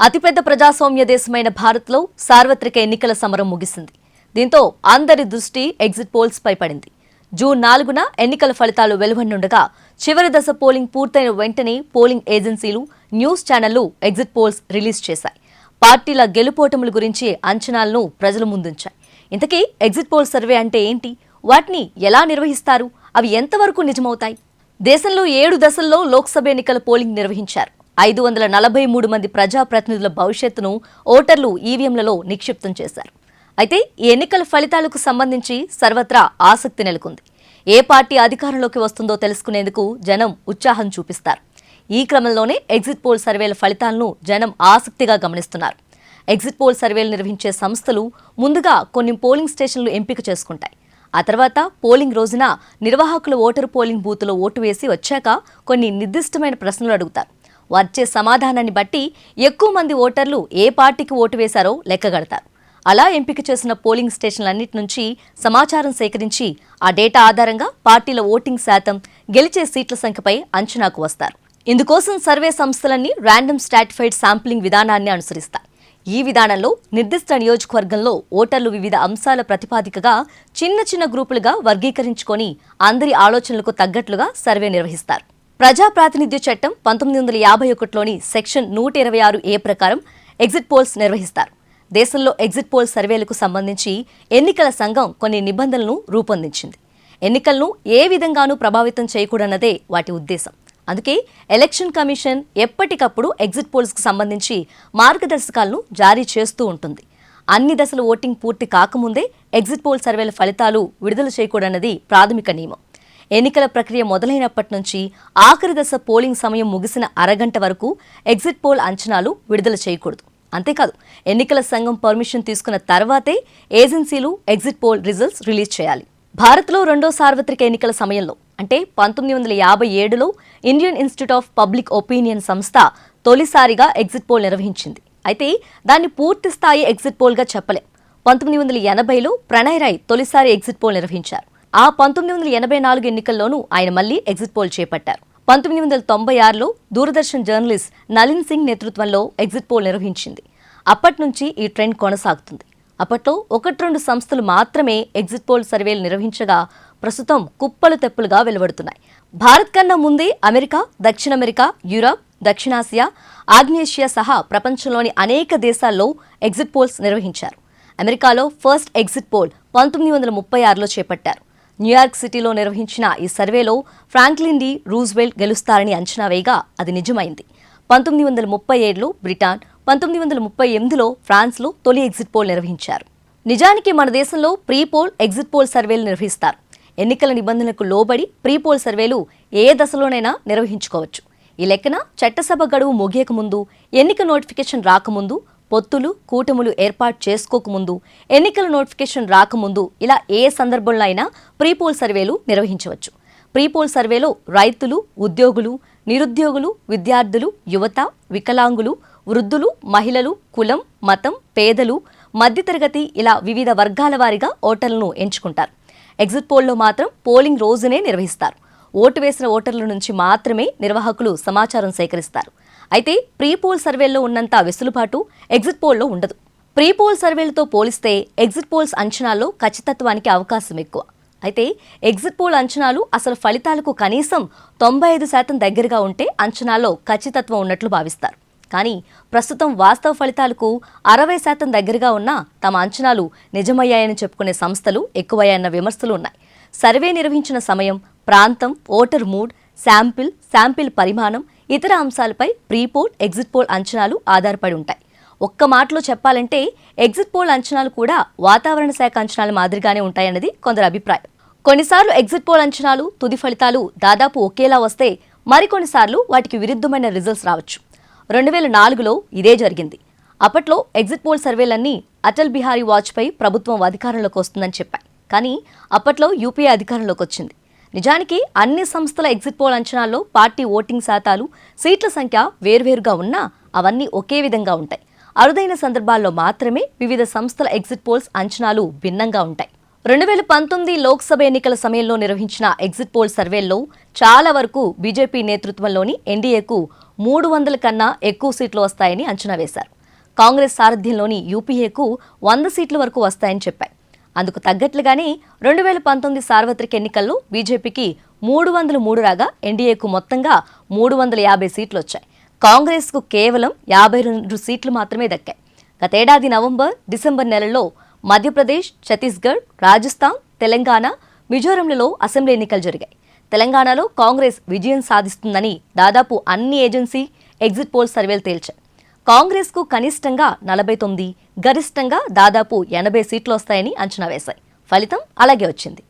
అతిపెద్ద ప్రజాస్వామ్య దేశమైన భారత్లో సార్వత్రిక ఎన్నికల సమరం ముగిసింది. దీంతో అందరి దృష్టి ఎగ్జిట్ పోల్స్ పై పడింది. జూన్ 4న ఎన్నికల ఫలితాలు వెలువడనుండగా చివరి దశ పోలింగ్ పూర్తయిన వెంటనే పోలింగ్ ఏజెన్సీలు, న్యూస్ ఛానళ్లు ఎగ్జిట్ పోల్స్ రిలీజ్ చేశాయి. పార్టీల గెలుపోటముల గురించి అంచనాలను ప్రజల ముందుంచాయి. ఇంతకీ ఎగ్జిట్ పోల్ సర్వే అంటే ఏంటి? వాటిని ఎలా నిర్వహిస్తారు? అవి ఎంతవరకు నిజమవుతాయి? దేశంలో 7 దశల్లో లోక్సభ ఎన్నికల పోలింగ్ నిర్వహించారు. 543 మంది ప్రజాప్రతినిధుల భవిష్యత్తును ఓటర్లు ఈవీఎంలలో నిక్షిప్తం చేశారు. అయితే ఈ ఎన్నికల ఫలితాలకు సంబంధించి సర్వత్రా ఆసక్తి నెలకొంది. ఏ పార్టీ అధికారంలోకి వస్తుందో తెలుసుకునేందుకు జనం ఉత్సాహం చూపిస్తారు. ఈ క్రమంలోనే ఎగ్జిట్ పోల్ సర్వేల ఫలితాలను జనం ఆసక్తిగా గమనిస్తున్నారు. ఎగ్జిట్ పోల్ సర్వేలు నిర్వహించే సంస్థలు ముందుగా కొన్ని పోలింగ్ స్టేషన్లు ఎంపిక చేసుకుంటాయి. ఆ తర్వాత పోలింగ్ రోజున నిర్వాహకులు ఓటరు పోలింగ్ బూత్లో ఓటు వేసి వచ్చాక కొన్ని నిర్దిష్టమైన ప్రశ్నలు అడుగుతారు. వచ్చే సమాధానాన్ని బట్టి ఎక్కువ మంది ఓటర్లు ఏ పార్టీకి ఓటు వేశారో లెక్కగడతారు. అలా ఎంపిక చేసిన పోలింగ్ స్టేషన్లన్నిటి నుంచి సమాచారం సేకరించి ఆ డేటా ఆధారంగా పార్టీల ఓటింగ్ శాతం, గెలిచే సీట్ల సంఖ్యపై అంచనాకు వస్తారు. ఇందుకోసం సర్వే సంస్థలన్నీ ర్యాండమ్ స్ట్రాటిఫైడ్ శాంప్లింగ్ విధానాన్ని అనుసరిస్తాయి. ఈ విధానంలో నిర్దిష్ట నియోజకవర్గంలో ఓటర్లు వివిధ అంశాల ప్రతిపాదికగా చిన్న చిన్న గ్రూపులుగా వర్గీకరించుకొని అందరి ఆలోచనలకు తగ్గట్లుగా సర్వే నిర్వహిస్తారు. ప్రజా ప్రాతినిధ్య చట్టం 1951లోని సెక్షన్ 126A ప్రకారం ఎగ్జిట్ పోల్స్ నిర్వహిస్తారు. దేశంలో ఎగ్జిట్ పోల్ సర్వేలకు సంబంధించి ఎన్నికల సంఘం కొన్ని నిబంధనలను రూపొందించింది. ఎన్నికలను ఏ విధంగానూ ప్రభావితం చేయకూడదన్నదే వాటి ఉద్దేశం. అందుకే ఎలక్షన్ కమిషన్ ఎప్పటికప్పుడు ఎగ్జిట్ పోల్స్కు సంబంధించి మార్గదర్శకాలను జారీ చేస్తూ ఉంటుంది. అన్ని దశల ఓటింగ్ పూర్తి కాకముందే ఎగ్జిట్ పోల్ సర్వేల ఫలితాలు విడుదల చేయకూడదన్నది ప్రాథమిక నియమం. ఎన్నికల ప్రక్రియ మొదలైనప్పటి నుంచి ఆఖరి దశ పోలింగ్ సమయం ముగిసిన అరగంట వరకు ఎగ్జిట్ పోల్ అంచనాలు విడుదల చేయకూడదు. అంతేకాదు, ఎన్నికల సంఘం పర్మిషన్ తీసుకున్న తర్వాతే ఏజెన్సీలు ఎగ్జిట్ పోల్ రిజల్ట్స్ రిలీజ్ చేయాలి. భారత్లో రెండో సార్వత్రిక ఎన్నికల సమయంలో అంటే 1957లో Indian Institute of Public Opinion సంస్థ తొలిసారిగా ఎగ్జిట్ పోల్ నిర్వహించింది. అయితే దాన్ని పూర్తి స్థాయి ఎగ్జిట్ పోల్గా చెప్పలేం. 1980లో ప్రణయ్ రాయ్ తొలిసారి ఎగ్జిట్ పోల్ నిర్వహించారు. ఆ 1984 ఎన్నికల్లోనూ ఆయన మళ్లీ ఎగ్జిట్ పోల్ చేపట్టారు. 1996లో దూరదర్శన్ జర్నలిస్ట్ నలిన్ సింగ్ నేతృత్వంలో ఎగ్జిట్ పోల్ నిర్వహించింది. అప్పటి నుంచి ఈ ట్రెండ్ కొనసాగుతుంది. అప్పట్లో 1-2 సంస్థలు మాత్రమే ఎగ్జిట్ పోల్ సర్వేలు నిర్వహించగా ప్రస్తుతం కుప్పలు తెప్పులుగా వెలువడుతున్నాయి. భారత్ కన్నా ముందే అమెరికా, దక్షిణ అమెరికా, యూరప్, దక్షిణాసియా, ఆగ్నేషియా సహా ప్రపంచంలోని అనేక దేశాల్లో ఎగ్జిట్ పోల్స్ నిర్వహించారు. అమెరికాలో ఫస్ట్ ఎగ్జిట్ పోల్ 1936లో చేపట్టారు. న్యూయార్క్ సిటీలో నిర్వహించిన ఈ సర్వేలో ఫ్రాంక్లిన్ డి రూజ్వెల్ట్ గెలుస్తారని అంచనా వేయగా అది నిజమైంది. 1937లో బ్రిటన్, 1938లో ఫ్రాన్స్లో తొలి ఎగ్జిట్ పోల్ నిర్వహించారు. నిజానికి మన దేశంలో ప్రీ పోల్, ఎగ్జిట్ పోల్ సర్వేలు నిర్వహిస్తారు. ఎన్నికల నిబంధనలకు లోబడి ప్రీ పోల్ సర్వేలు ఏ దశలోనైనా నిర్వహించుకోవచ్చు. ఈ లెక్కన చట్టసభ గడువు ముగియకముందు, ఎన్నిక నోటిఫికేషన్ రాకముందు, పొత్తులు, కూటములు ఏర్పాటు చేసుకోకముందు, ఎన్నికల నోటిఫికేషన్ రాకముందు ఇలా ఏ సందర్భంలో అయినా ప్రీ పోల్ సర్వేలు నిర్వహించవచ్చు. ప్రీ పోల్ సర్వేలో రైతులు, ఉద్యోగులు, నిరుద్యోగులు, విద్యార్థులు, యువత, వికలాంగులు, వృద్ధులు, మహిళలు, కులం, మతం, పేదలు, మధ్యతరగతి ఇలా వివిధ వర్గాల వారీగా ఓటర్లను ఎంచుకుంటారు. ఎగ్జిట్ పోల్లో మాత్రం పోలింగ్ రోజునే నిర్వహిస్తారు. ఓటు వేసిన ఓటర్ల నుంచి మాత్రమే నిర్వాహకులు సమాచారం సేకరిస్తారు. అయితే ప్రీ పోల్ సర్వేల్లో ఉన్నంత వెసులుబాటు ఎగ్జిట్ పోల్లో ఉండదు. ప్రీ పోల్ సర్వేలతో పోలిస్తే ఎగ్జిట్ పోల్స్ అంచనాల్లో ఖచ్చితత్వానికి అవకాశం ఎక్కువ. అయితే ఎగ్జిట్ పోల్ అంచనాలు అసలు ఫలితాలకు కనీసం 95% దగ్గరగా ఉంటే అంచనాల్లో ఖచ్చితత్వం ఉన్నట్లు భావిస్తారు. కానీ ప్రస్తుతం వాస్తవ ఫలితాలకు 60% దగ్గరగా ఉన్నా తమ అంచనాలు నిజమయ్యాయని చెప్పుకునే సంస్థలు ఎక్కువయ్యాయన్న విమర్శలు ఉన్నాయి. సర్వే నిర్వహించిన సమయం, ప్రాంతం, ఓటర్ మూడ్, శాంపిల్ పరిమాణం, ఇతర అంశాలపై ప్రీ పోల్, ఎగ్జిట్ పోల్ అంచనాలు ఆధారపడి ఉంటాయి. ఒక్క మాటలో చెప్పాలంటే ఎగ్జిట్ పోల్ అంచనాలు కూడా వాతావరణ శాఖ అంచనాల మాదిరిగానే ఉంటాయన్నది కొందరి అభిప్రాయం. కొన్నిసార్లు ఎగ్జిట్ పోల్ అంచనాలు, తుది ఫలితాలు దాదాపు ఒకేలా వస్తే మరికొన్నిసార్లు వాటికి విరుద్ధమైన రిజల్ట్స్ రావచ్చు. 2004లో ఇదే జరిగింది. అప్పట్లో ఎగ్జిట్ పోల్ సర్వేలన్నీ అటల్ బిహారీ వాజ్పేయి ప్రభుత్వం అధికారంలోకి వస్తుందని చెప్పాయి. కానీ అప్పట్లో యూపీఏ అధికారంలోకి వచ్చింది. నిజానికి అన్ని సంస్థల ఎగ్జిట్ పోల్ అంచనాల్లో పార్టీ ఓటింగ్ శాతాలు, సీట్ల సంఖ్య వేర్వేరుగా ఉన్నా అవన్నీ ఒకే విధంగా ఉంటాయి. అరుదైన సందర్భాల్లో మాత్రమే వివిధ సంస్థల ఎగ్జిట్ పోల్స్ అంచనాలు భిన్నంగా ఉంటాయి. 2019 లోక్సభ ఎన్నికల సమయంలో నిర్వహించిన ఎగ్జిట్ పోల్ సర్వేల్లో చాలా వరకు బీజేపీ నేతృత్వంలోని ఎన్డీఏకు 300 కన్నా ఎక్కువ సీట్లు వస్తాయని అంచనా వేశారు. కాంగ్రెస్ సారథ్యంలోని యూపీఏకు 100 సీట్ల వరకు వస్తాయని చెప్పాయి. అందుకు తగ్గట్లుగానే 2019 సార్వత్రిక ఎన్నికల్లో బీజేపీకి 303 రాగా ఎన్డీఏకు మొత్తంగా 350 సీట్లు వచ్చాయి. కాంగ్రెస్కు కేవలం 52 సీట్లు మాత్రమే దక్కాయి. గతేడాది నవంబర్, డిసెంబర్ నెలల్లో మధ్యప్రదేశ్, ఛత్తీస్గఢ్, రాజస్థాన్, తెలంగాణ, మిజోరంలలో అసెంబ్లీ ఎన్నికలు జరిగాయి. తెలంగాణలో కాంగ్రెస్ విజయం సాధిస్తుందని దాదాపు అన్ని ఏజెన్సీ, ఎగ్జిట్ పోల్ సర్వేలు తేల్చాయి. కాంగ్రెస్కు కనిష్టంగా 49, గరిష్టంగా దాదాపు 80 సీట్లు వస్తాయని అంచనా వేశాయి. ఫలితం అలాగే వచ్చింది.